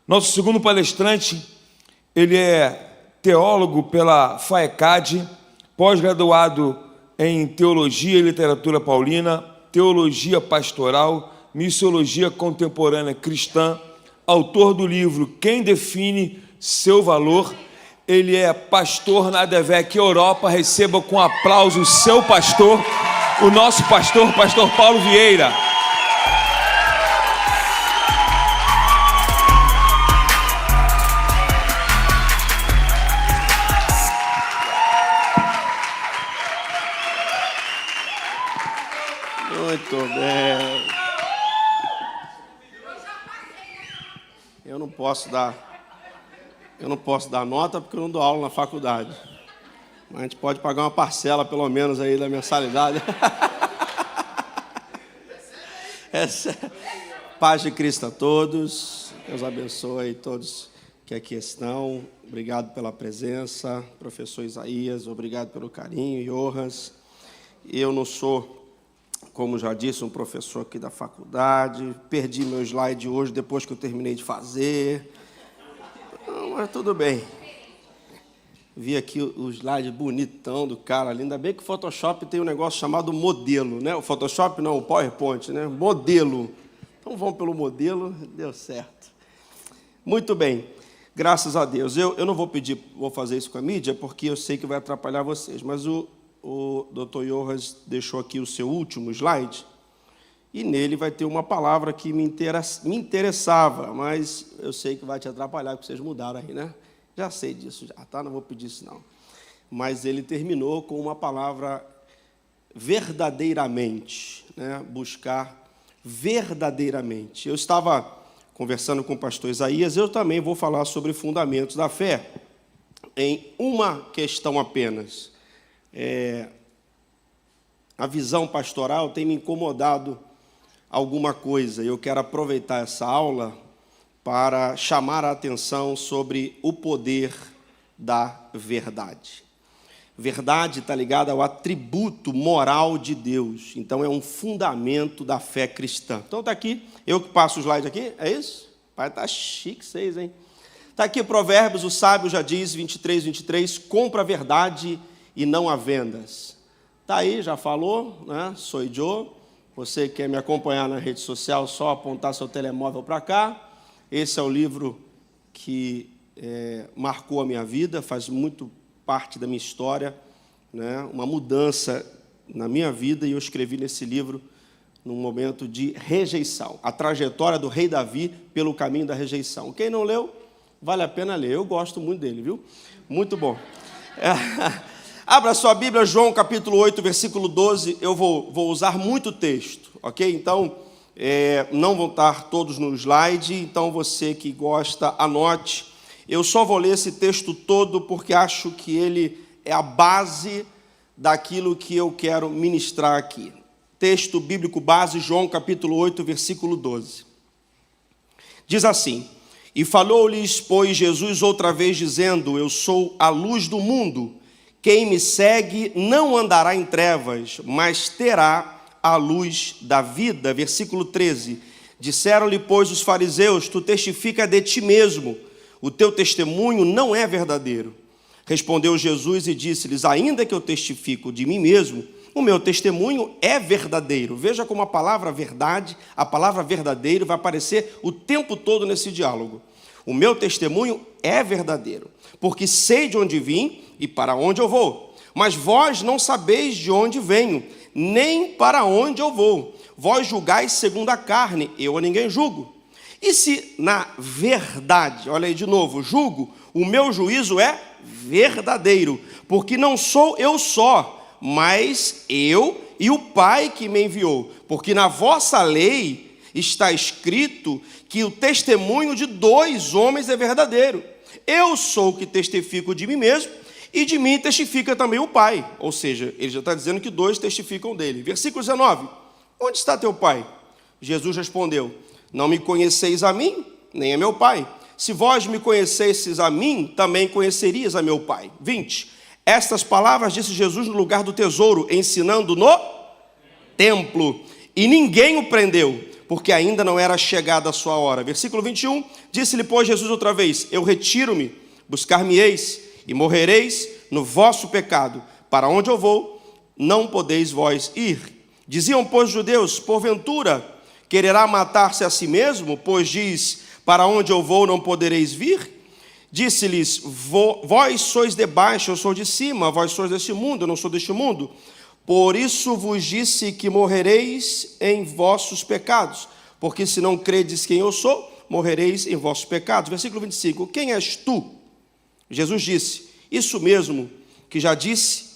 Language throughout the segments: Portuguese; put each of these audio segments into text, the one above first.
Nosso segundo palestrante, ele é teólogo pela FAECAD, pós-graduado em Teologia e Literatura Paulina, Teologia Pastoral, Missiologia Contemporânea Cristã, autor do livro Quem Define Seu Valor. Ele é pastor na ADVEC Europa. Receba com aplauso o seu pastor, o nosso pastor, pastor Paulo Vieira. Muito bem. Eu não posso dar nota porque eu não dou aula na faculdade. Mas a gente pode pagar uma parcela, pelo menos, aí da mensalidade. Paz de Cristo a todos. Deus abençoe todos que aqui estão. Obrigado pela presença. Professor Isaías, obrigado pelo carinho e honras. Eu não sou, como já disse, um professor aqui da faculdade. Perdi meu slide hoje, depois que eu terminei de fazer. Mas tudo bem. Vi aqui o slide bonitão do cara ali. Ainda bem que o Photoshop tem um negócio chamado modelo, né? O Photoshop não, o PowerPoint, né? Modelo. Então vamos pelo modelo, deu certo. Muito bem. Graças a Deus. Eu não vou fazer isso com a mídia, porque eu sei que vai atrapalhar vocês. Mas o Dr. Jonas deixou aqui o seu último slide, e nele vai ter uma palavra que me interessava, mas eu sei que vai te atrapalhar, porque vocês mudaram aí, né? Já sei disso, já, tá? Não vou pedir isso, não. Mas ele terminou com uma palavra verdadeiramente, né? Buscar verdadeiramente. Eu estava conversando com o pastor Isaías, eu também vou falar sobre fundamentos da fé, em uma questão apenas. A visão pastoral tem me incomodado alguma coisa. Eu quero aproveitar essa aula para chamar a atenção sobre o poder da verdade. Verdade está ligada ao atributo moral de Deus. Então, é um fundamento da fé cristã. Então, está aqui. Eu que passo o slide aqui. É isso? Pai, está chique vocês, hein? Está aqui Provérbios, o sábio já diz, 23. Compra a verdade e não há vendas. Está aí, já falou, né? Sou eu. Você quer me acompanhar na rede social, só apontar seu telemóvel para cá. Esse é o livro que marcou a minha vida, faz muito parte da minha história, né? Uma mudança na minha vida, e eu escrevi nesse livro num momento de rejeição. A trajetória do rei Davi pelo caminho da rejeição. Quem não leu, vale a pena ler. Eu gosto muito dele, viu? Muito bom. Abra sua Bíblia, João capítulo 8, versículo 12. Eu vou usar muito texto, ok? Então, não vão estar todos no slide, então você que gosta, anote. Eu só vou ler esse texto todo porque acho que ele é a base daquilo que eu quero ministrar aqui. Texto bíblico base, João capítulo 8, versículo 12. Diz assim: E falou-lhes, pois, Jesus outra vez, dizendo: Eu sou a luz do mundo. Quem me segue não andará em trevas, mas terá a luz da vida. Versículo 13. Disseram-lhe, pois, os fariseus: Tu testifica de ti mesmo, o teu testemunho não é verdadeiro. Respondeu Jesus e disse-lhes: Ainda que eu testifico de mim mesmo, o meu testemunho é verdadeiro. Veja como a palavra verdade, a palavra verdadeiro vai aparecer o tempo todo nesse diálogo. O meu testemunho é verdadeiro, porque sei de onde vim e para onde eu vou. Mas vós não sabeis de onde venho, nem para onde eu vou. Vós julgais segundo a carne, eu a ninguém julgo. E se na verdade, olha aí de novo, julgo, o meu juízo é verdadeiro, porque não sou eu só, mas eu e o Pai que me enviou. Porque na vossa lei está escrito que o testemunho de 2 homens é verdadeiro. Eu sou o que testifico de mim mesmo, e de mim testifica também o Pai. Ou seja, ele já está dizendo que 2 testificam dele. Versículo 19. Onde está teu Pai? Jesus respondeu: Não me conheceis a mim, nem a meu Pai. Se vós me conhecesseis a mim, também conhecerias a meu Pai. 20. Estas palavras disse Jesus no lugar do tesouro, ensinando no templo. E ninguém o prendeu, porque ainda não era chegada a sua hora. Versículo 21, disse-lhe, pois, Jesus outra vez, eu retiro-me, buscar-me-eis, e morrereis no vosso pecado. Para onde eu vou, não podeis vós ir. Diziam, pois, os judeus, porventura, quererá matar-se a si mesmo, pois diz, para onde eu vou, não podereis vir? Disse-lhes, vós sois de baixo, eu sou de cima, vós sois deste mundo, eu não sou deste mundo. Por isso vos disse que morrereis em vossos pecados, porque se não credes quem eu sou, morrereis em vossos pecados. Versículo 25, quem és tu? Jesus disse, isso mesmo que já disse,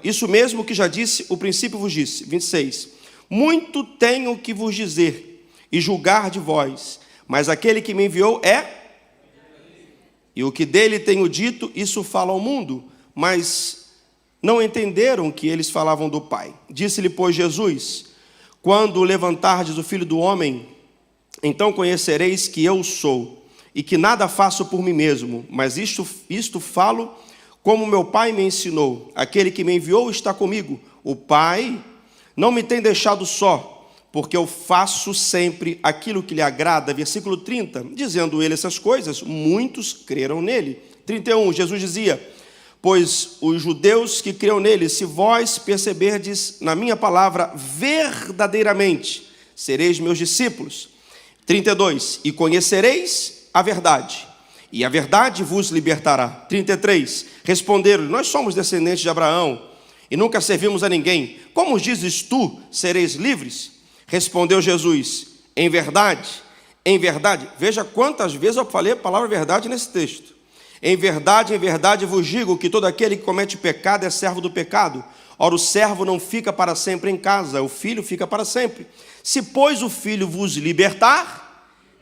isso mesmo que já disse, o princípio vos disse. 26, muito tenho que vos dizer e julgar de vós, mas aquele que me enviou e o que dele tenho dito, isso fala ao mundo, mas não entenderam que eles falavam do Pai. Disse-lhe, pois, Jesus, quando levantardes o Filho do Homem, então conhecereis que eu sou, e que nada faço por mim mesmo, mas isto falo como meu Pai me ensinou. Aquele que me enviou está comigo. O Pai não me tem deixado só, porque eu faço sempre aquilo que lhe agrada. Versículo 30, dizendo ele essas coisas, muitos creram nele. 31, Jesus dizia, pois os judeus que criam nele, se vós perceberdes na minha palavra verdadeiramente, sereis meus discípulos. 32, e conhecereis a verdade, e a verdade vos libertará. 33, responderam-lhe, nós somos descendentes de Abraão, e nunca servimos a ninguém. Como dizes tu, sereis livres? Respondeu Jesus, em verdade, veja quantas vezes eu falei a palavra verdade nesse texto. Em verdade vos digo que todo aquele que comete pecado é servo do pecado. Ora, o servo não fica para sempre em casa, o filho fica para sempre. Se, pois, o filho vos libertar,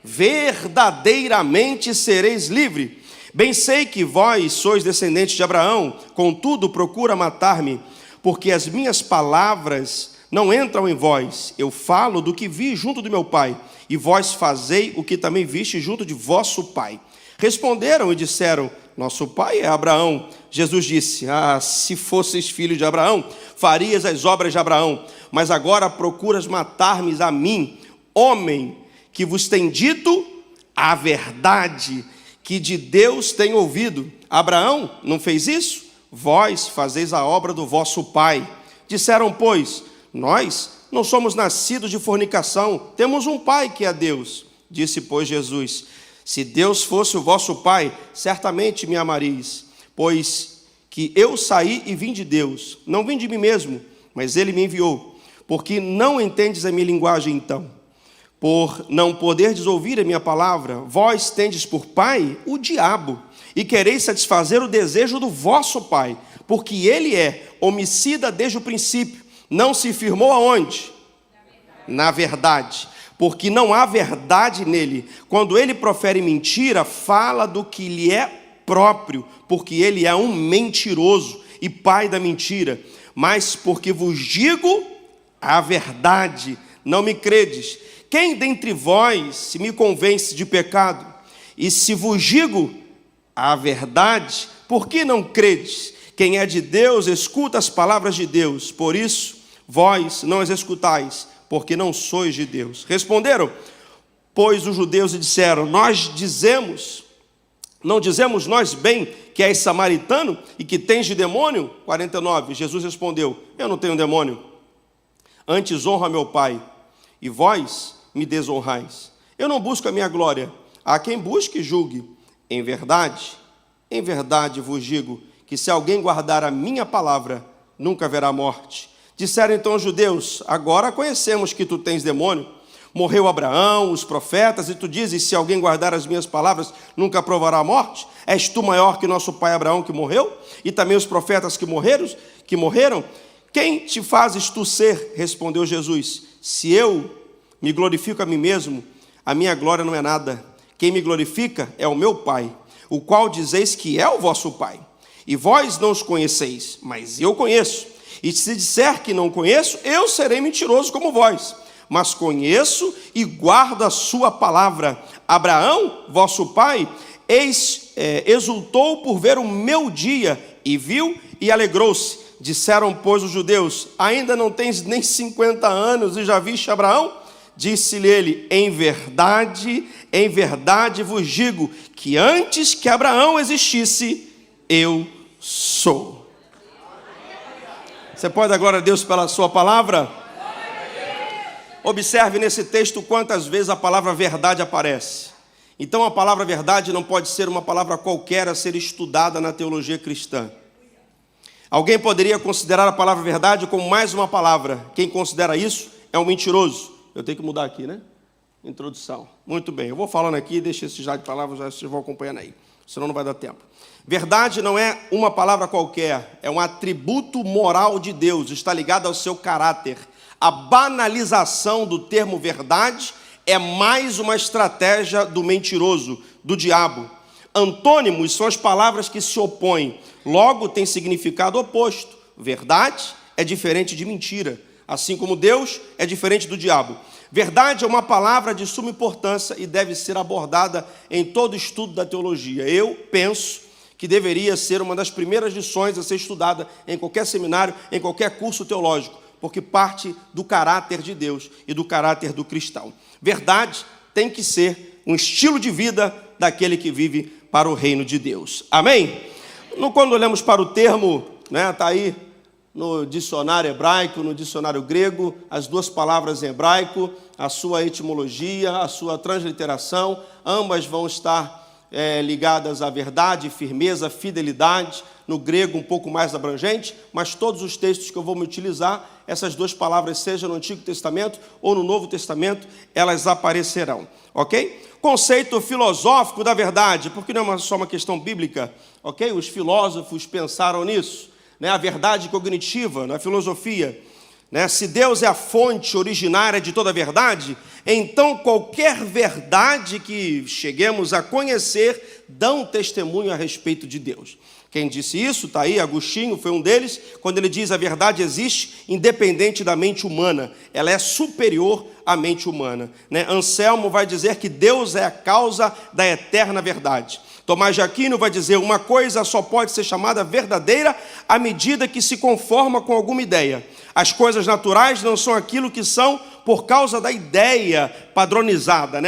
verdadeiramente sereis livre. Bem sei que vós sois descendentes de Abraão, contudo procura matar-me, porque as minhas palavras não entram em vós. Eu falo do que vi junto do meu pai, e vós fazei o que também viste junto de vosso pai. Responderam e disseram, nosso pai é Abraão. Jesus disse, se fosseis filho de Abraão, farias as obras de Abraão, mas agora procuras matar-me a mim, homem, que vos tem dito a verdade, que de Deus tem ouvido. Abraão não fez isso? Vós fazeis a obra do vosso pai. Disseram, pois, nós não somos nascidos de fornicação, temos um pai que é Deus. Disse, pois, Jesus, se Deus fosse o vosso pai, certamente me amaríeis, pois que eu saí e vim de Deus, não vim de mim mesmo, mas ele me enviou. Porque não entendes a minha linguagem então? Por não poderdes ouvir a minha palavra, vós tendes por pai o diabo, e quereis satisfazer o desejo do vosso pai, porque ele é homicida desde o princípio, não se firmou aonde? Na verdade, porque não há verdade nele. Quando ele profere mentira, fala do que lhe é próprio, porque ele é um mentiroso e pai da mentira. Mas porque vos digo a verdade, não me credes. Quem dentre vós me convence de pecado? E se vos digo a verdade, por que não credes? Quem é de Deus, escuta as palavras de Deus. Por isso, vós não as escutais, porque não sois de Deus. Responderam, pois, os judeus e disseram, não dizemos nós bem que és samaritano e que tens de demônio? 49, Jesus respondeu, eu não tenho demônio, antes honro a meu Pai, e vós me desonrais. Eu não busco a minha glória, há quem busque e julgue. Em verdade vos digo, que se alguém guardar a minha palavra, nunca haverá morte. Disseram então os judeus, agora conhecemos que tu tens demônio. Morreu Abraão, os profetas, e tu dizes, se alguém guardar as minhas palavras, nunca provará a morte? És tu maior que nosso pai Abraão que morreu? E também os profetas que morreram? Quem te fazes tu ser? Respondeu Jesus, se eu me glorifico a mim mesmo, a minha glória não é nada. Quem me glorifica é o meu Pai, o qual dizeis que é o vosso Pai. E vós não os conheceis, mas eu conheço. E se disser que não conheço, eu serei mentiroso como vós. Mas conheço e guardo a sua palavra. Abraão, vosso pai, exultou por ver o meu dia, e viu e alegrou-se. Disseram, pois, os judeus: ainda não tens nem 50 anos e já viste Abraão? Disse-lhe ele: em verdade vos digo que antes que Abraão existisse, eu sou. Você pode dar glória a Deus pela sua palavra? Observe nesse texto quantas vezes a palavra verdade aparece. Então a palavra verdade não pode ser uma palavra qualquer a ser estudada na teologia cristã. Alguém poderia considerar a palavra verdade como mais uma palavra. Quem considera isso é um mentiroso. Eu tenho que mudar aqui, né? Introdução. Muito bem, eu vou falando aqui, deixa esse já de palavras, já vocês vão acompanhando aí. Senão não vai dar tempo. Verdade não é uma palavra qualquer, é um atributo moral de Deus, está ligado ao seu caráter. A banalização do termo verdade é mais uma estratégia do mentiroso, do diabo. Antônimos são as palavras que se opõem, logo tem significado oposto. Verdade é diferente de mentira, assim como Deus é diferente do diabo. Verdade é uma palavra de suma importância e deve ser abordada em todo estudo da teologia. Eu penso que deveria ser uma das primeiras lições a ser estudada em qualquer seminário, em qualquer curso teológico, porque parte do caráter de Deus e do caráter do cristão. Verdade tem que ser um estilo de vida daquele que vive para o reino de Deus. Amém? Quando olhamos para o termo, está aí no dicionário hebraico, no dicionário grego, as duas palavras em hebraico, a sua etimologia, a sua transliteração, ambas vão estar ligadas à verdade, firmeza, fidelidade, no grego um pouco mais abrangente, mas todos os textos que eu vou me utilizar, essas duas palavras, seja no Antigo Testamento ou no Novo Testamento, elas aparecerão, ok? Conceito filosófico da verdade, porque não é só uma questão bíblica, ok? Os filósofos pensaram nisso, a verdade cognitiva, na filosofia, se Deus é a fonte originária de toda a verdade, então qualquer verdade que cheguemos a conhecer dão testemunho a respeito de Deus. Quem disse isso, está aí, Agostinho foi um deles, quando ele diz a verdade existe independente da mente humana, ela é superior à mente humana. Anselmo vai dizer que Deus é a causa da eterna verdade. Tomás de Aquino vai dizer, uma coisa só pode ser chamada verdadeira à medida que se conforma com alguma ideia. As coisas naturais não são aquilo que são por causa da ideia padronizada,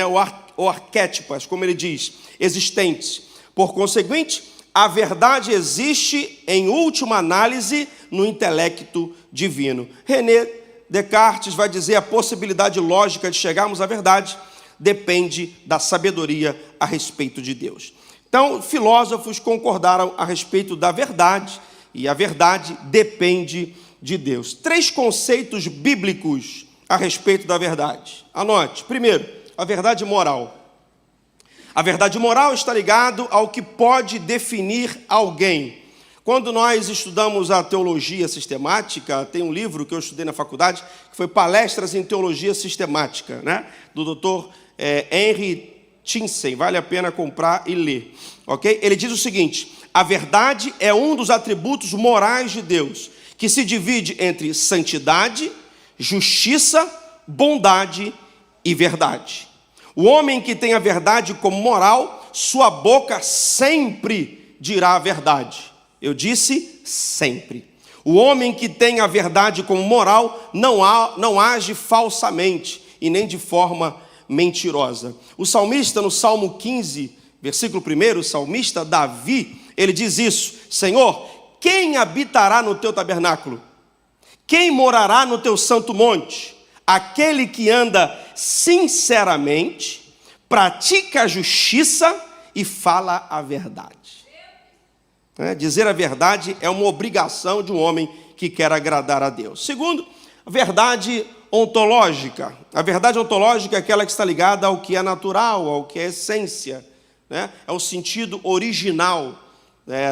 ou arquétipas, como ele diz, existentes. Por conseguinte, a verdade existe, em última análise, no intelecto divino. René Descartes vai dizer a possibilidade lógica de chegarmos à verdade depende da sabedoria a respeito de Deus. Então, filósofos concordaram a respeito da verdade, e a verdade depende de Deus. 3 conceitos bíblicos a respeito da verdade. Anote. Primeiro, a verdade moral. A verdade moral está ligada ao que pode definir alguém. Quando nós estudamos a teologia sistemática, tem um livro que eu estudei na faculdade, que foi Palestras em Teologia Sistemática, do Dr. Henry Tinsen, vale a pena comprar e ler, ok? Ele diz o seguinte, a verdade é um dos atributos morais de Deus, que se divide entre santidade, justiça, bondade e verdade. O homem que tem a verdade como moral, sua boca sempre dirá a verdade. Eu disse sempre. O homem que tem a verdade como moral não age falsamente e nem de forma mentirosa. O salmista, no Salmo 15, versículo 1, o salmista Davi, ele diz isso, Senhor, quem habitará no teu tabernáculo? Quem morará no teu santo monte? Aquele que anda sinceramente, pratica a justiça e fala a verdade. Dizer a verdade é uma obrigação de um homem que quer agradar a Deus. Segundo, a verdade ontológica. A verdade ontológica é aquela que está ligada ao que é natural, ao que é essência, é o sentido original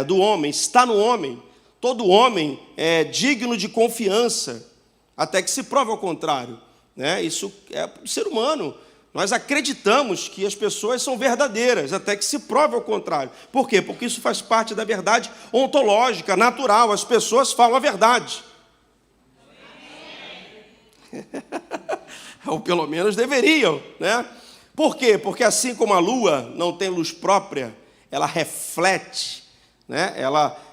do homem, está no homem. Todo homem é digno de confiança, até que se prove ao contrário. Isso é o ser humano. Nós acreditamos que as pessoas são verdadeiras, até que se prove ao contrário. Por quê? Porque isso faz parte da verdade ontológica, natural. As pessoas falam a verdade. Ou pelo menos deveriam, Por quê? Porque assim como a lua não tem luz própria, ela reflete,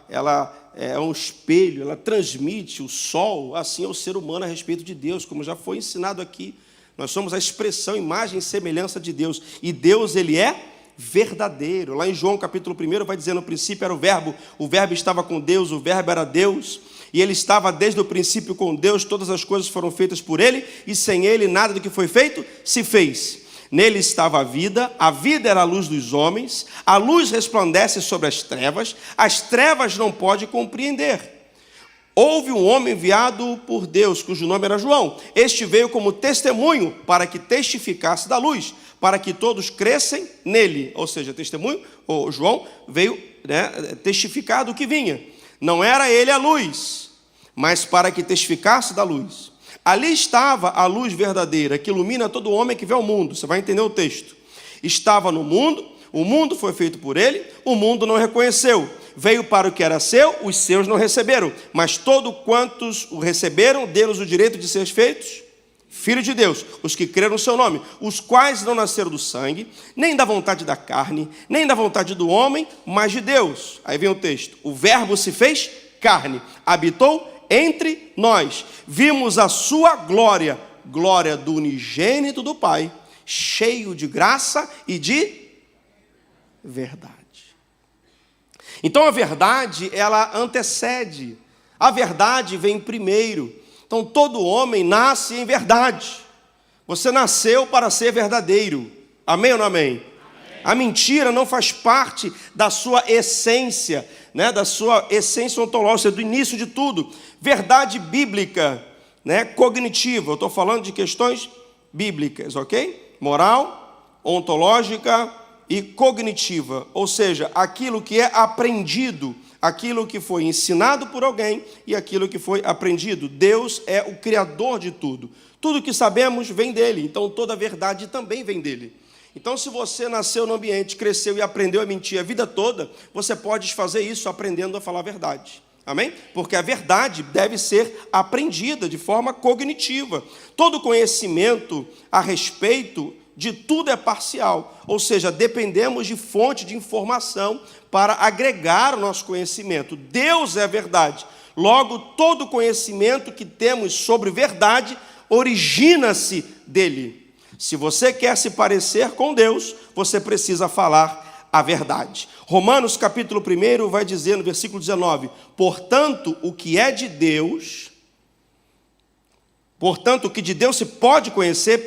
é um espelho, ela transmite o sol, assim é o ser humano a respeito de Deus, como já foi ensinado aqui. Nós somos a expressão, imagem e semelhança de Deus, e Deus, ele é verdadeiro. Lá em João capítulo 1 vai dizer: no princípio era o verbo estava com Deus, o verbo era Deus, e ele estava desde o princípio com Deus, todas as coisas foram feitas por ele, e sem ele nada do que foi feito se fez. Nele estava a vida era a luz dos homens, a luz resplandece sobre as trevas não pode compreender. Houve um homem enviado por Deus, cujo nome era João. Este veio como testemunho para que testificasse da luz, para que todos crescem nele. Ou seja, testemunho, João veio testificar do que vinha. Não era ele a luz, mas para que testificasse da luz. Ali estava a luz verdadeira, que ilumina todo homem que vê o mundo. Você vai entender o texto. Estava no mundo, o mundo foi feito por ele, o mundo não reconheceu. Veio para o que era seu, os seus não receberam. Mas todos quantos o receberam, deram-lhes o direito de ser feitos filhos de Deus, os que creram no seu nome, os quais não nasceram do sangue, nem da vontade da carne, nem da vontade do homem, mas de Deus. Aí vem o texto: o verbo se fez carne, habitou entre nós, vimos a sua glória, glória do unigênito do Pai, cheio de graça e de verdade. Então a verdade, ela antecede, a verdade vem primeiro. Então todo homem nasce em verdade. Você nasceu para ser verdadeiro. Amém ou não amém? Amém. A mentira não faz parte da sua essência, da sua essência ontológica, do início de tudo. Verdade bíblica, cognitiva. Eu estou falando de questões bíblicas, ok? Moral, ontológica e cognitiva. Ou seja, aquilo que é aprendido, aquilo que foi ensinado por alguém e aquilo que foi aprendido. Deus é o criador de tudo. Tudo que sabemos vem dele, então toda a verdade também vem dele. Então, se você nasceu no ambiente, cresceu e aprendeu a mentir a vida toda, você pode fazer isso aprendendo a falar a verdade. Amém? Porque a verdade deve ser aprendida de forma cognitiva. Todo conhecimento a respeito de tudo é parcial, ou seja, dependemos de fonte de informação para agregar o nosso conhecimento. Deus é a verdade. Logo, todo conhecimento que temos sobre verdade origina-se dele. Se você quer se parecer com Deus, você precisa falar a verdade. Romanos capítulo 1 vai dizer no versículo 19: portanto, o que é de Deus... Portanto, o que de Deus se pode conhecer,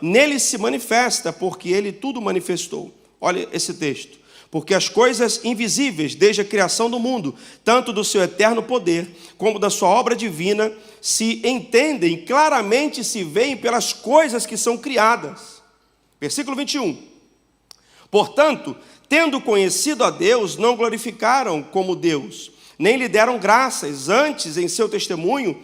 nele se manifesta, porque ele tudo manifestou. Olha esse texto. Porque as coisas invisíveis, desde a criação do mundo, tanto do seu eterno poder, como da sua obra divina, se entendem claramente e se veem pelas coisas que são criadas. Versículo 21. Portanto, tendo conhecido a Deus, não glorificaram como Deus, nem lhe deram graças, antes em seu testemunho,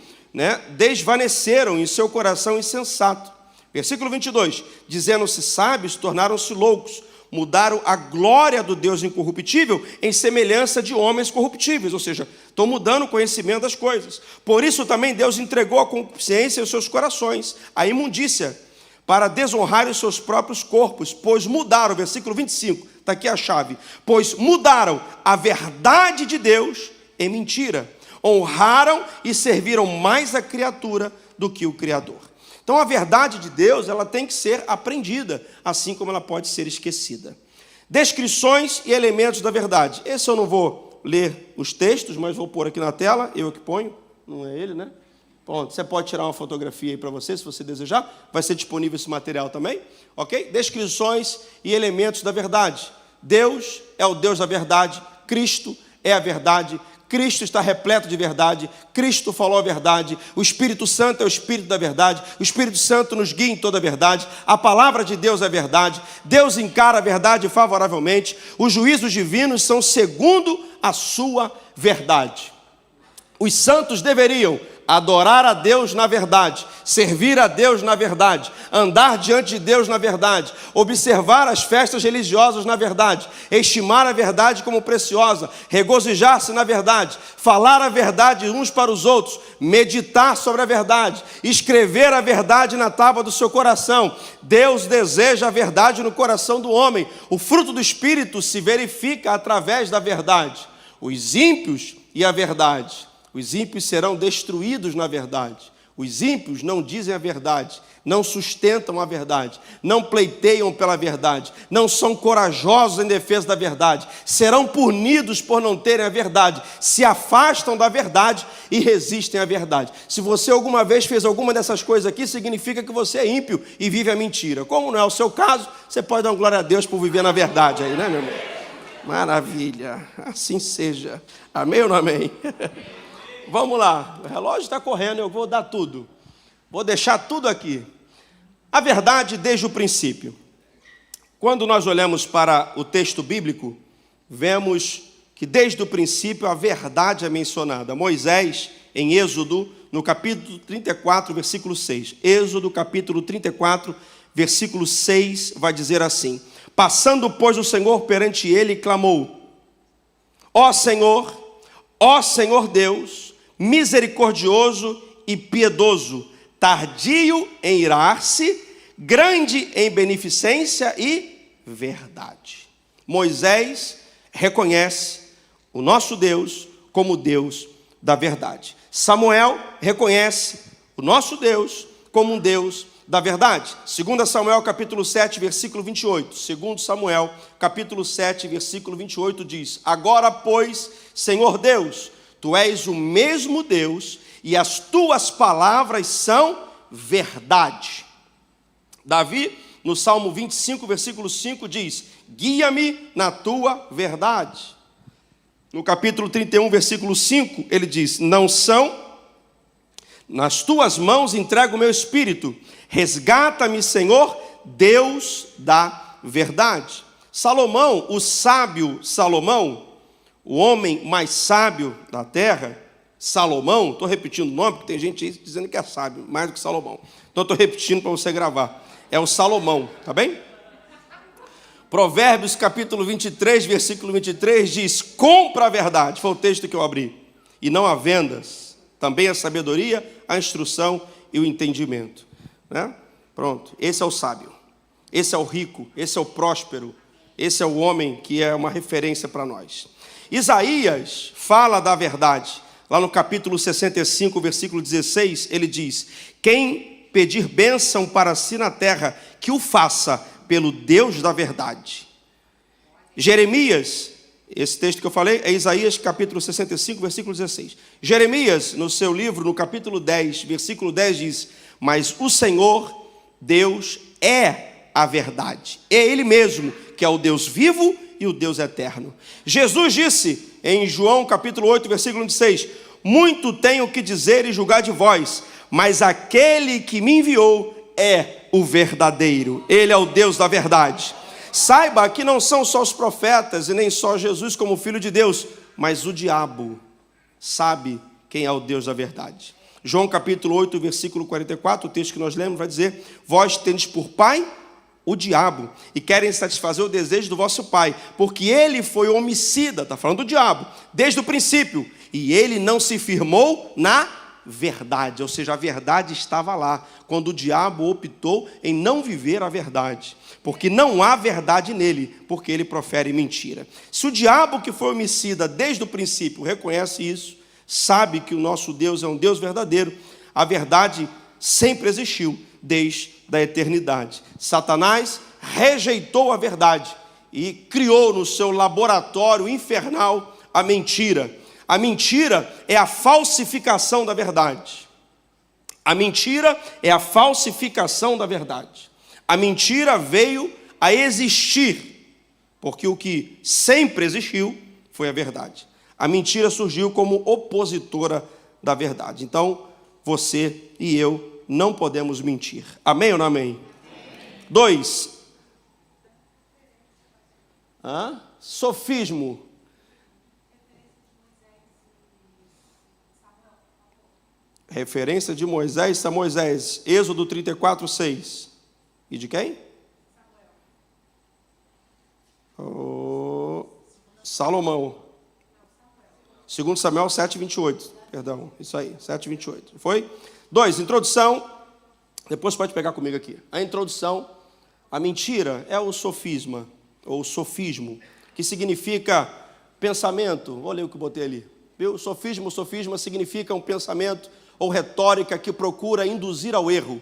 desvaneceram em seu coração insensato. Versículo 22, dizendo-se sábios, tornaram-se loucos, mudaram a glória do Deus incorruptível em semelhança de homens corruptíveis, ou seja, estão mudando o conhecimento das coisas. Por isso também Deus entregou a consciência aos seus corações, a imundícia, para desonrar os seus próprios corpos, pois mudaram, versículo 25, está aqui a chave, pois mudaram a verdade de Deus em mentira, honraram e serviram mais a criatura do que o Criador. Então a verdade de Deus, ela tem que ser aprendida, assim como ela pode ser esquecida. Descrições e elementos da verdade. Esse eu não vou ler os textos, mas vou pôr aqui na tela, eu que ponho, não é ele, né? Pronto, você pode tirar uma fotografia aí para você, se você desejar, vai ser disponível esse material também, ok? Descrições e elementos da verdade. Deus é o Deus da verdade, Cristo é a verdade, Cristo está repleto de verdade, Cristo falou a verdade, o Espírito Santo é o Espírito da verdade, o Espírito Santo nos guia em toda a verdade, a palavra de Deus é verdade, Deus encara a verdade favoravelmente, os juízos divinos são segundo a sua verdade. Os santos deveriam adorar a Deus na verdade, servir a Deus na verdade, andar diante de Deus na verdade, observar as festas religiosas na verdade, estimar a verdade como preciosa, regozijar-se na verdade, falar a verdade uns para os outros, meditar sobre a verdade, escrever a verdade na tábua do seu coração. Deus deseja a verdade no coração do homem. O fruto do Espírito se verifica através da verdade. Os ímpios e a verdade. Os ímpios serão destruídos na verdade. Os ímpios não dizem a verdade, não sustentam a verdade, não pleiteiam pela verdade, não são corajosos em defesa da verdade, serão punidos por não terem a verdade, se afastam da verdade e resistem à verdade. Se você alguma vez fez alguma dessas coisas aqui, significa que você é ímpio e vive a mentira. Como não é o seu caso, você pode dar uma glória a Deus por viver na verdade aí, né, meu irmão? Maravilha, assim seja. Amém ou não amém? Vamos lá, o relógio está correndo, eu vou dar tudo. Vou deixar tudo aqui. A verdade desde o princípio. Quando nós olhamos para o texto bíblico, vemos que desde o princípio a verdade é mencionada. Moisés, em Êxodo, no capítulo 34, versículo 6. Êxodo, capítulo 34, versículo 6, vai dizer assim: passando, pois, o Senhor perante ele, clamou: ó Senhor Deus, misericordioso e piedoso, tardio em irar-se, grande em beneficência e verdade. Moisés reconhece o nosso Deus como Deus da verdade. Samuel reconhece o nosso Deus como um Deus da verdade. 2 Samuel capítulo 7, versículo 28. 2 Samuel capítulo 7, versículo 28 diz: agora, pois, Senhor Deus, Tu és o mesmo Deus e as Tuas palavras são verdade. Davi, no Salmo 25, versículo 5, diz: guia-me na Tua verdade. No capítulo 31, versículo 5, ele diz: não são, nas Tuas mãos entrego o meu espírito, resgata-me, Senhor, Deus da verdade. Salomão, o sábio Salomão, o homem mais sábio da terra, Salomão, estou repetindo o nome, porque tem gente aí dizendo que é sábio, mais do que Salomão. Então estou repetindo para você gravar. É o Salomão, tá bem? Provérbios capítulo 23, versículo 23 diz: compra a verdade, foi o texto que eu abri, e não há vendas, também a sabedoria, a instrução e o entendimento. Né? Pronto, esse é o sábio, esse é o rico, esse é o próspero, esse é o homem que é uma referência para nós. Isaías fala da verdade. Lá no capítulo 65, versículo 16, ele diz: quem pedir bênção para si na terra, que o faça pelo Deus da verdade. Jeremias, esse texto que eu falei, é Isaías capítulo 65, versículo 16. Jeremias, no seu livro, no capítulo 10, versículo 10, diz: mas o Senhor, Deus, é a verdade. É Ele mesmo, que é o Deus vivo e o Deus eterno. Jesus disse em João capítulo 8, versículo 26, muito tenho que dizer e julgar de vós, mas aquele que me enviou é o verdadeiro, Ele é o Deus da verdade. Saiba que não são só os profetas e nem só Jesus como Filho de Deus, mas o diabo sabe quem é o Deus da verdade. João capítulo 8, versículo 44, o texto que nós lemos vai dizer: vós tendes por pai o diabo, e querem satisfazer o desejo do vosso pai, porque ele foi homicida, está falando do diabo, desde o princípio, e ele não se firmou na verdade, ou seja, a verdade estava lá, quando o diabo optou em não viver a verdade, porque não há verdade nele, porque ele profere mentira. Se o diabo, que foi homicida desde o princípio, reconhece isso, sabe que o nosso Deus é um Deus verdadeiro, a verdade sempre existiu, desde a eternidade. Satanás rejeitou a verdade e criou no seu laboratório infernal a mentira. A mentira é a falsificação da verdade. A mentira é a falsificação da verdade. A mentira veio a existir, porque o que sempre existiu foi a verdade. A mentira surgiu como opositora da verdade. Então, você e eu não podemos mentir. Amém ou não amém? 2. Sofismo. Referência de Moisés a Moisés. Êxodo 34, 6. E de quem? Salomão. 2 Samuel 7, 28. Perdão, isso aí, 7, 28. Foi? 2, introdução. Depois pode pegar comigo aqui. A introdução. A mentira é o sofisma, ou sofismo, que significa Pensamento, vou ler o que eu botei ali. Viu? Sofisma significa um pensamento ou retórica que procura induzir ao erro,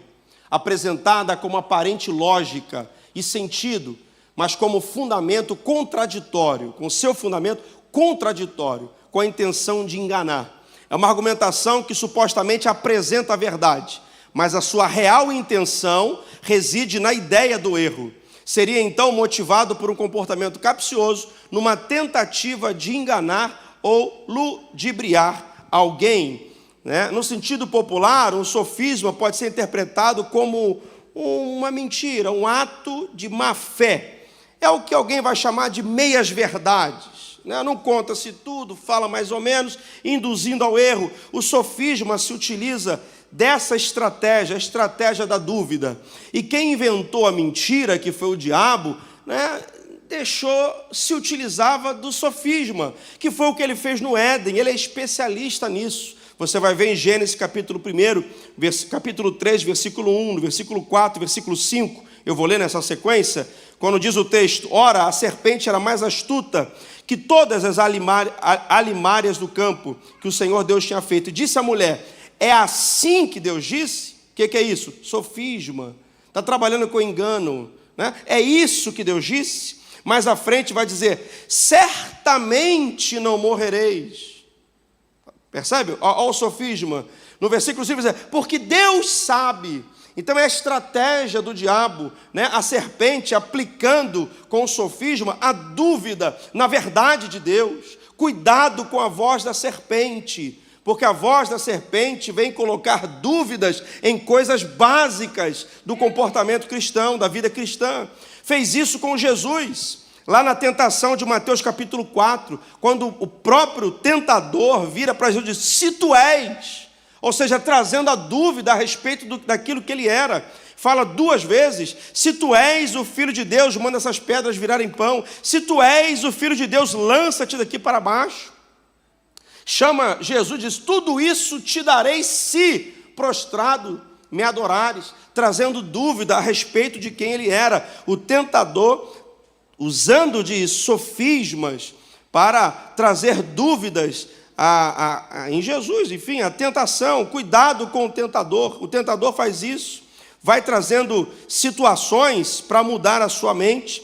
apresentada como aparente lógica e sentido, mas como fundamento contraditório, com seu fundamento contraditório, com a intenção de enganar. É uma argumentação que supostamente apresenta a verdade, mas a sua real intenção reside na ideia do erro. Seria então motivado por um comportamento capcioso, numa tentativa de enganar ou ludibriar alguém. No sentido popular, um sofisma pode ser interpretado como uma mentira, um ato de má fé. É o que alguém vai chamar de meias-verdades. Não conta-se tudo, fala mais ou menos, induzindo ao erro. O sofisma se utiliza dessa estratégia, a estratégia da dúvida. E quem inventou a mentira, que foi o diabo, se utilizava do sofisma, que foi o que ele fez no Éden. Ele é especialista nisso. Você vai ver em Gênesis capítulo 1, capítulo 3, versículo 1, no versículo 4, versículo 5, eu vou ler nessa sequência, quando diz o texto: ora, a serpente era mais astuta que todas as alimárias do campo que o Senhor Deus tinha feito. E disse a mulher: é assim que Deus disse? O que é isso? Sofisma. Está trabalhando com engano. É isso que Deus disse? Mais à frente vai dizer: certamente não morrereis. Percebe? Olha o sofisma. No versículo 5 diz: porque Deus sabe. Então é a estratégia do diabo, a serpente aplicando com o sofisma a dúvida na verdade de Deus. Cuidado com a voz da serpente, porque a voz da serpente vem colocar dúvidas em coisas básicas do comportamento cristão, da vida cristã. Fez isso com Jesus, lá na tentação de Mateus capítulo 4, quando o próprio tentador vira para Jesus e diz: se tu és, ou seja, trazendo a dúvida a respeito daquilo que ele era. Fala duas vezes: se tu és o Filho de Deus, manda essas pedras virarem pão. Se tu és o Filho de Deus, lança-te daqui para baixo. Chama Jesus e diz: tudo isso te darei se prostrado me adorares, trazendo dúvida a respeito de quem ele era. O tentador, usando de sofismas para trazer dúvidas em Jesus. Enfim, a tentação, cuidado com o tentador faz isso, vai trazendo situações para mudar a sua mente,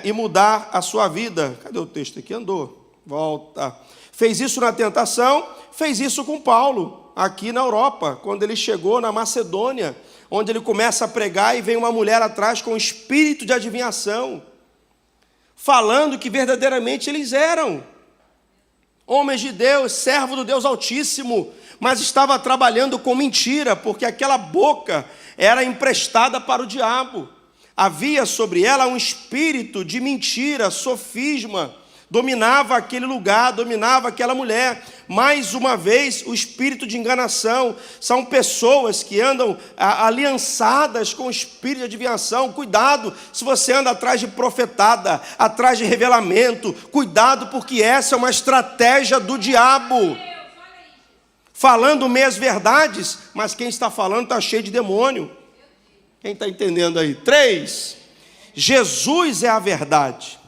e mudar a sua vida. Cadê o texto aqui? Andou, volta. Fez isso na tentação, fez isso com Paulo, aqui na Europa, quando ele chegou na Macedônia, onde ele começa a pregar e vem uma mulher atrás com espírito de adivinhação, falando que verdadeiramente eles eram homens de Deus, servo do Deus Altíssimo, mas estava trabalhando com mentira, porque aquela boca era emprestada para o diabo. Havia sobre ela um espírito de mentira, sofisma, dominava aquele lugar, dominava aquela mulher. Mais uma vez, o espírito de enganação. São pessoas que andam aliançadas com o espírito de adivinhação. Cuidado se você anda atrás de profetada, atrás de revelamento. Cuidado, porque essa é uma estratégia do diabo. Falando meias verdades, mas quem está falando está cheio de demônio. Quem está entendendo aí? 3. Jesus é a verdade.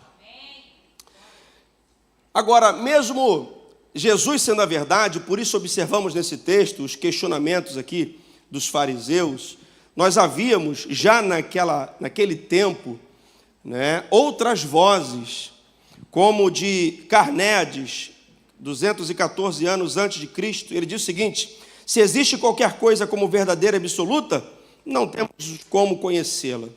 Agora, mesmo Jesus sendo a verdade, por isso observamos nesse texto os questionamentos aqui dos fariseus. Nós havíamos já naquele tempo, outras vozes, como de Carneades, 214 anos antes de Cristo. Ele diz o seguinte: se existe qualquer coisa como verdadeira e absoluta, não temos como conhecê-la.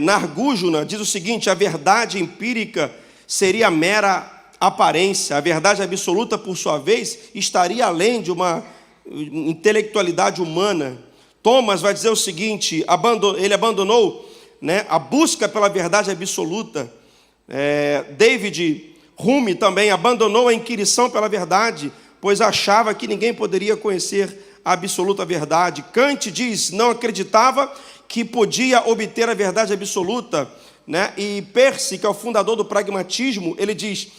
Nargújuna diz o seguinte: a verdade empírica seria mera aparência, a verdade absoluta, por sua vez, estaria além de uma intelectualidade humana. Thomas vai dizer o seguinte: ele abandonou a busca pela verdade absoluta. David Hume também abandonou a inquirição pela verdade, pois achava que ninguém poderia conhecer a absoluta verdade. Kant diz: não acreditava que podia obter a verdade absoluta. E Peirce, que é o fundador do pragmatismo, ele diz,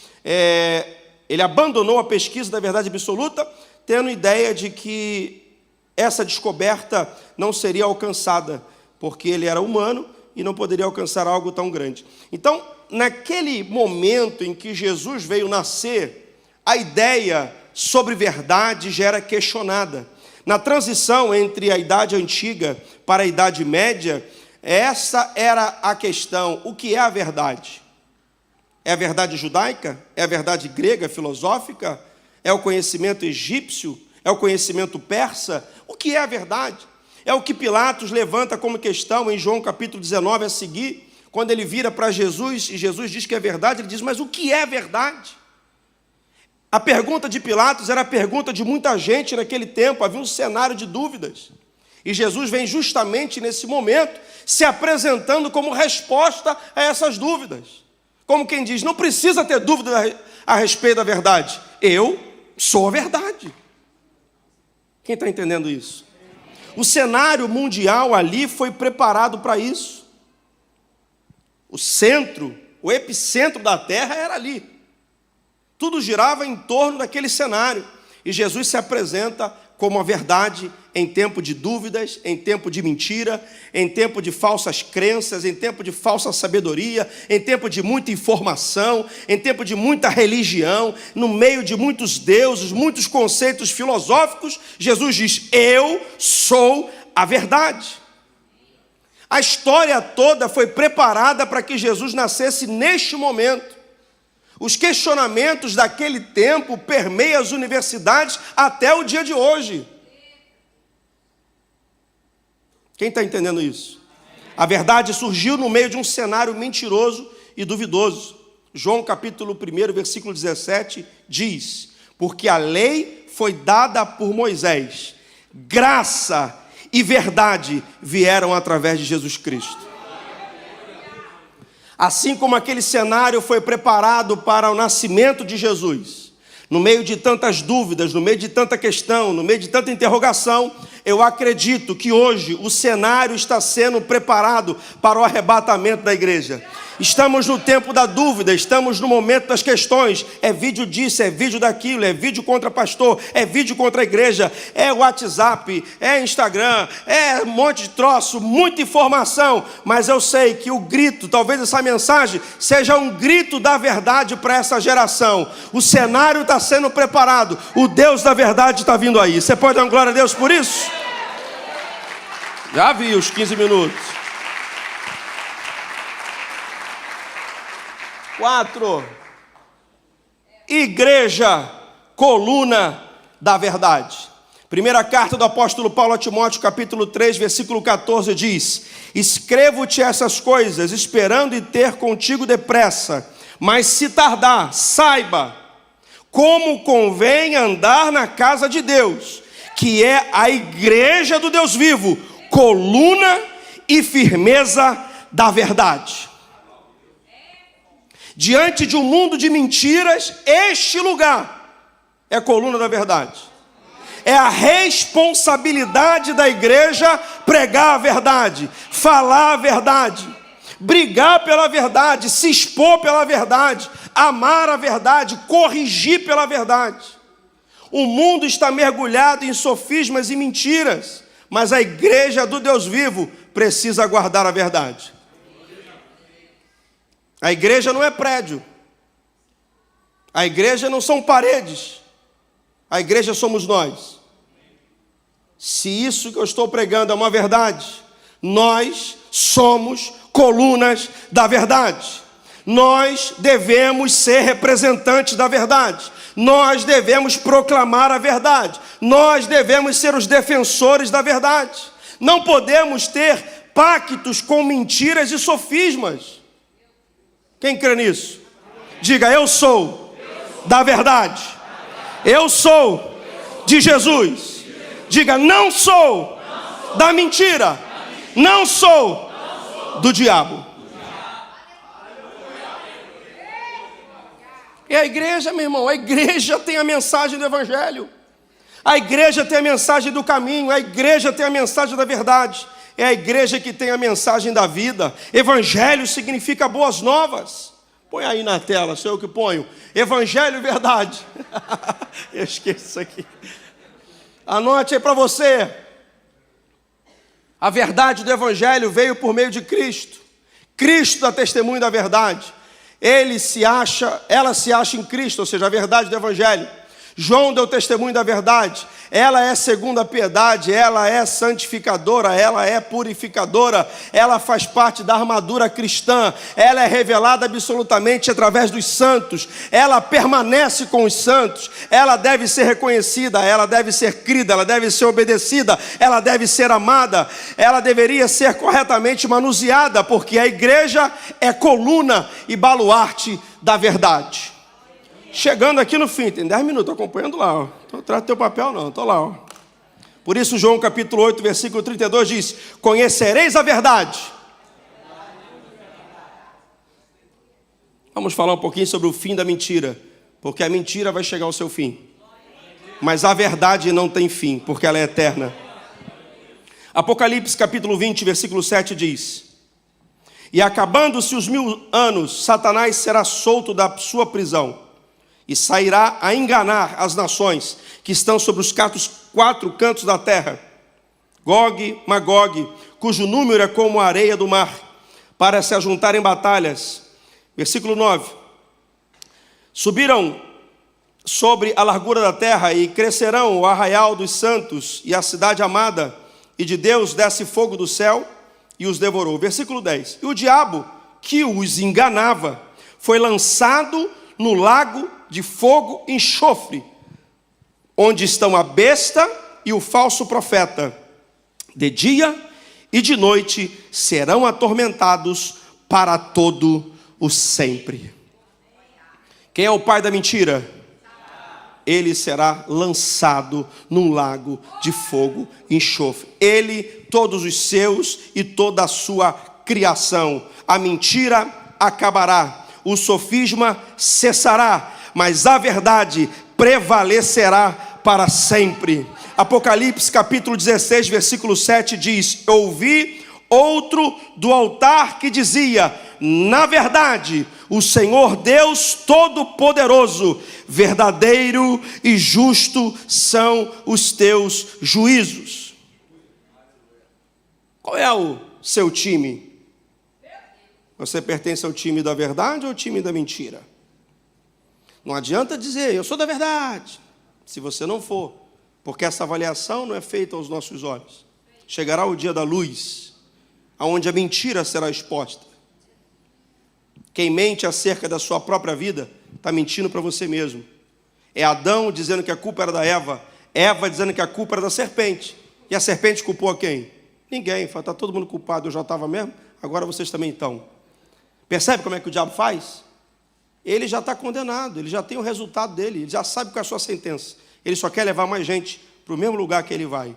ele abandonou a pesquisa da verdade absoluta, tendo ideia de que essa descoberta não seria alcançada, porque ele era humano e não poderia alcançar algo tão grande. Então, naquele momento em que Jesus veio nascer, a ideia sobre verdade já era questionada. Na transição entre a Idade Antiga para a Idade Média, essa era a questão: o que é a verdade? É a verdade judaica? É a verdade grega, filosófica? É o conhecimento egípcio? É o conhecimento persa? O que é a verdade? É o que Pilatos levanta como questão em João capítulo 19 a seguir, quando ele vira para Jesus e Jesus diz que é verdade. Ele diz: mas o que é verdade? A pergunta de Pilatos era a pergunta de muita gente naquele tempo, havia um cenário de dúvidas. E Jesus vem justamente nesse momento se apresentando como resposta a essas dúvidas. Como quem diz: não precisa ter dúvida a respeito da verdade, eu sou a verdade. Quem está entendendo isso? O cenário mundial ali foi preparado para isso. O centro, o epicentro da terra era ali. Tudo girava em torno daquele cenário. E Jesus se apresenta como a verdade em tempo de dúvidas, em tempo de mentira, em tempo de falsas crenças, em tempo de falsa sabedoria, em tempo de muita informação, em tempo de muita religião, no meio de muitos deuses, muitos conceitos filosóficos. Jesus diz: eu sou a verdade. A história toda foi preparada para que Jesus nascesse neste momento. Os questionamentos daquele tempo permeiam as universidades até o dia de hoje. Quem está entendendo isso? A verdade surgiu no meio de um cenário mentiroso e duvidoso. João capítulo 1, versículo 17 diz: porque a lei foi dada por Moisés, graça e verdade vieram através de Jesus Cristo. Assim como aquele cenário foi preparado para o nascimento de Jesus, no meio de tantas dúvidas, no meio de tanta questão, no meio de tanta interrogação, eu acredito que hoje o cenário está sendo preparado para o arrebatamento da igreja. Estamos no tempo da dúvida, estamos no momento das questões. É vídeo disso, é vídeo daquilo, é vídeo contra pastor, é vídeo contra a igreja, é WhatsApp, é Instagram, é um monte de troço, muita informação. Mas eu sei que o grito, talvez essa mensagem seja um grito da verdade para essa geração. O cenário está sendo preparado, o Deus da verdade está vindo aí. Você pode dar uma glória a Deus por isso? Já vi os 15 minutos. 4. Igreja, coluna da verdade. Primeira carta do apóstolo Paulo a Timóteo, capítulo 3, versículo 14 diz: escrevo-te essas coisas, esperando e ter contigo depressa, mas se tardar, saiba como convém andar na casa de Deus, que é a igreja do Deus vivo, coluna e firmeza da verdade. Diante de um mundo de mentiras, este lugar é a coluna da verdade. É a responsabilidade da igreja pregar a verdade, falar a verdade, brigar pela verdade, se expor pela verdade, amar a verdade, corrigir pela verdade. O mundo está mergulhado em sofismas e mentiras, mas a igreja do Deus vivo precisa guardar a verdade. A igreja não é prédio. A igreja não são paredes. A igreja somos nós. Se isso que eu estou pregando é uma verdade, nós somos colunas da verdade. Nós devemos ser representantes da verdade. Nós devemos proclamar a verdade. Nós devemos ser os defensores da verdade. Não podemos ter pactos com mentiras e sofismas. Quem crê nisso? Diga: eu sou da verdade. Eu sou de Jesus. Diga: não sou da mentira. Não sou do diabo. E a igreja, meu irmão, a igreja tem a mensagem do evangelho. A igreja tem a mensagem do caminho. A igreja tem a mensagem da verdade. É a igreja que tem a mensagem da vida. Evangelho significa boas novas. Põe aí na tela, sou eu que ponho. Evangelho e verdade. Eu esqueço isso aqui. Anote aí para você. A verdade do evangelho veio por meio de Cristo. Cristo dá testemunho da verdade. Ela se acha em Cristo, ou seja, a verdade do Evangelho. João deu testemunho da verdade. Ela é segundo a piedade, ela é santificadora, ela é purificadora, ela faz parte da armadura cristã, ela é revelada absolutamente através dos santos, ela permanece com os santos, ela deve ser reconhecida, ela deve ser crida, ela deve ser obedecida, ela deve ser amada, ela deveria ser corretamente manuseada, porque a igreja é coluna e baluarte da verdade. Chegando aqui no fim, tem 10 minutos, acompanhando lá, ó. Estou atrás do teu papel não, estou lá, ó. Por isso João capítulo 8, versículo 32 diz: conhecereis a verdade. Vamos falar um pouquinho sobre o fim da mentira, porque a mentira vai chegar ao seu fim. Mas a verdade não tem fim, porque ela é eterna. Apocalipse capítulo 20, versículo 7 diz: e acabando-se os 1000 anos, Satanás será solto da sua prisão e sairá a enganar as nações que estão sobre os 4 cantos da terra, Gog, Magog, cujo número é como a areia do mar, para se ajuntar em batalhas. Versículo 9: subiram sobre a largura da terra e crescerão o arraial dos santos e a cidade amada, e de Deus desce fogo do céu e os devorou. Versículo 10: e o diabo que os enganava foi lançado no lago de fogo e enxofre, onde estão a besta e o falso profeta. De dia e de noite serão atormentados para todo o sempre. Quem é o pai da mentira? Ele será lançado num lago de fogo e enxofre. Ele, todos os seus e toda a sua criação. A mentira acabará, o sofisma cessará, mas a verdade prevalecerá para sempre. Apocalipse capítulo 16, versículo 7 diz: ouvi outro do altar que dizia: na verdade, o Senhor Deus Todo-Poderoso, verdadeiro e justo são os teus juízos. Qual é o seu time? Você pertence ao time da verdade ou ao time da mentira? Não adianta dizer, eu sou da verdade, se você não for, porque essa avaliação não é feita aos nossos olhos. Chegará o dia da luz, onde a mentira será exposta. Quem mente acerca da sua própria vida, está mentindo para você mesmo. É Adão dizendo que a culpa era da Eva, Eva dizendo que a culpa era da serpente. E a serpente culpou a quem? Ninguém, fala, está todo mundo culpado, eu já estava mesmo, agora vocês também estão. Percebe como é que o diabo faz? Ele já está condenado, ele já tem o resultado dele, ele já sabe qual é a sua sentença. Ele só quer levar mais gente para o mesmo lugar que ele vai.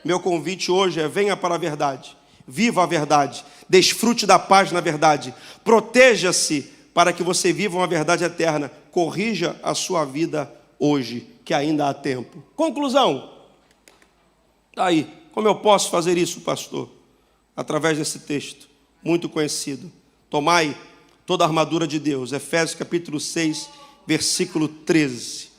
Meu convite hoje é: venha para a verdade, viva a verdade, desfrute da paz na verdade, proteja-se para que você viva uma verdade eterna, corrija a sua vida hoje, que ainda há tempo. Conclusão. Aí, como eu posso fazer isso, pastor? Através desse texto, muito conhecido. Tomai toda a armadura de Deus. Efésios capítulo 6, versículo 13.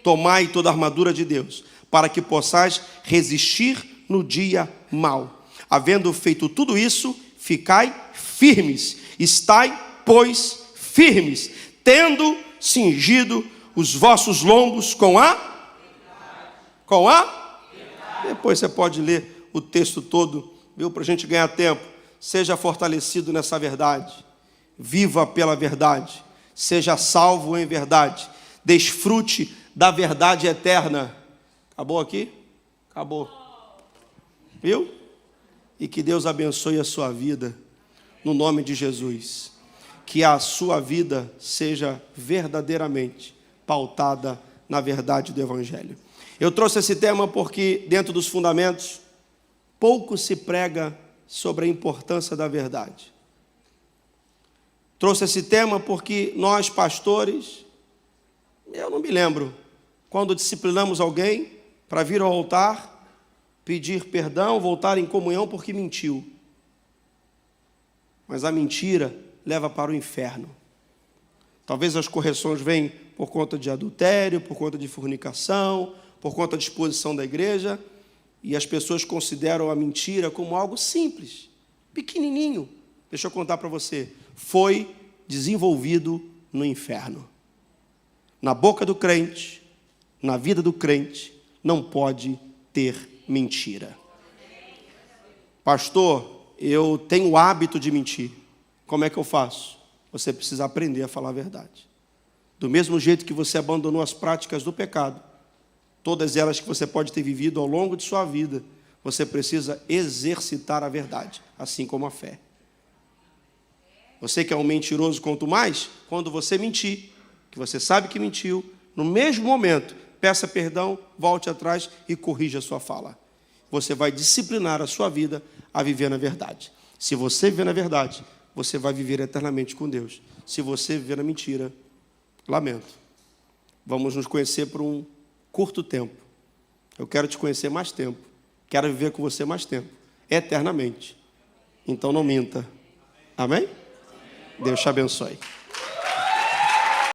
Tomai toda a armadura de Deus, para que possais resistir no dia mau. Havendo feito tudo isso, ficai firmes. Estai, pois, firmes, tendo cingido os vossos lombos com a... Depois você pode ler o texto todo, viu, para a gente ganhar tempo. Seja fortalecido nessa verdade. Viva pela verdade. Seja salvo em verdade. Desfrute da verdade eterna. Acabou aqui? Acabou. Viu? E que Deus abençoe a sua vida, no nome de Jesus. Que a sua vida seja verdadeiramente pautada na verdade do Evangelho. Eu trouxe esse tema porque, dentro dos fundamentos, pouco se prega sobre a importância da verdade. Trouxe esse tema porque nós, pastores, eu não me lembro, quando disciplinamos alguém para vir ao altar, pedir perdão, voltar em comunhão porque mentiu. Mas a mentira leva para o inferno. Talvez as correções venham por conta de adultério, por conta de fornicação, por conta de exposição da igreja, e as pessoas consideram a mentira como algo simples, pequenininho. deixa eu contar para você, foi desenvolvido no inferno. Na boca do crente, na vida do crente, não pode ter mentira. Pastor, eu tenho o hábito de mentir. Como é que eu faço? Você precisa aprender a falar a verdade. Do mesmo jeito que você abandonou as práticas do pecado, todas elas que você pode ter vivido ao longo de sua vida, você precisa exercitar a verdade, assim como a fé. Você que é um mentiroso, quanto mais, quando você mentir, que você sabe que mentiu, no mesmo momento, peça perdão, volte atrás e corrija a sua fala. Você vai disciplinar a sua vida a viver na verdade. Se você viver na verdade, você vai viver eternamente com Deus. Se você viver na mentira, lamento. Vamos nos conhecer por um curto tempo. Eu quero te conhecer mais tempo. Quero viver com você mais tempo. Eternamente. Então não minta. Amém? Deus te abençoe.